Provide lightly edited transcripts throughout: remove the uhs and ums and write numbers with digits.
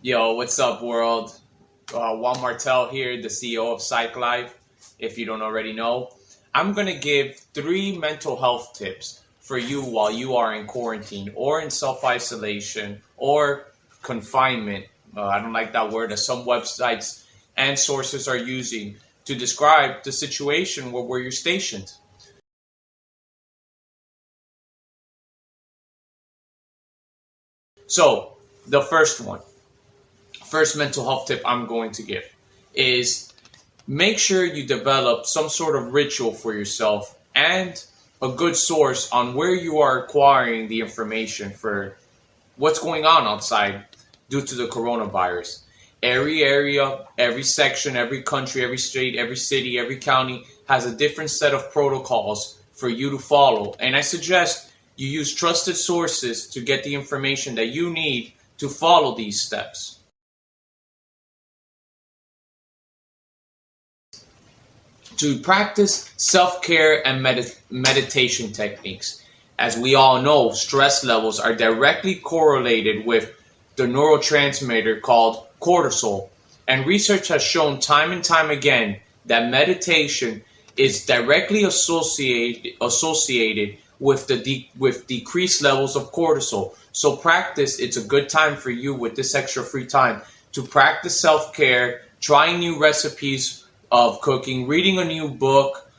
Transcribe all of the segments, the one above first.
Yo, what's up, world? Juan Martell here, the CEO of Psych Life. If you don't already know, I'm going to give 3 mental health tips for you while you are in quarantine or in self-isolation or confinement. I don't like that word, as some websites and sources are using to describe the situation where you're stationed. So, the first mental health tip I'm going to give is make sure you develop some sort of ritual for yourself and a good source on where you are acquiring the information for what's going on outside due to the coronavirus. Every area, every section, every country, every state, every city, every county has a different set of protocols for you to follow. And I suggest you use trusted sources to get the information that you need to follow these steps. To practice self-care and meditation techniques. As we all know, stress levels are directly correlated with the neurotransmitter called cortisol. And research has shown time and time again that meditation is directly associated with decreased levels of cortisol. So practice, it's a good time for you with this extra free time to practice self-care, trying new recipes of cooking, reading a new book,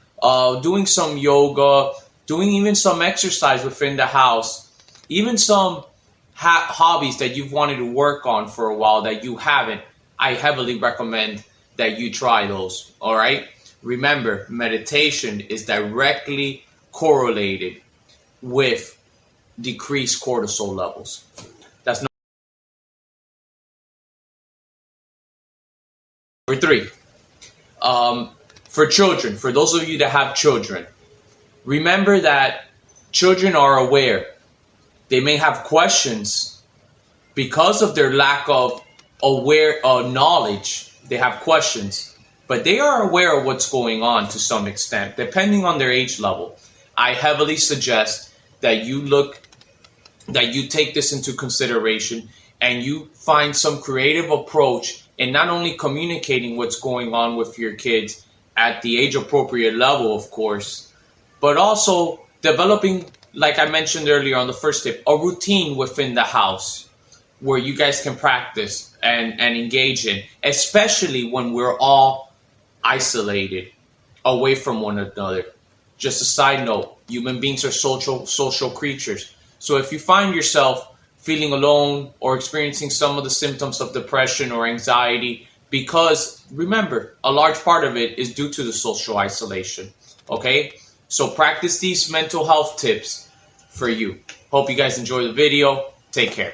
doing some yoga, doing even some exercise within the house, even some hobbies that you've wanted to work on for a while that you haven't. I heavily recommend that you try those, all right? Remember, meditation is directly correlated with decreased cortisol levels. That's number 3. For children, for those of you that have children, remember that children are aware. They may have questions because of their lack of knowledge. They have questions, but they are aware of what's going on to some extent, depending on their age level. I heavily suggest that you take this into consideration and you find some creative approach in not only communicating what's going on with your kids at the age appropriate level, of course, but also developing, like I mentioned earlier on the first tip, a routine within the house where you guys can practice and engage in, especially when we're all isolated away from one another. Just a side note, human beings are social creatures. So if you find yourself feeling alone or experiencing some of the symptoms of depression or anxiety, because remember, a large part of it is due to the social isolation, okay? So practice these mental health tips for you. Hope you guys enjoy the video. Take care.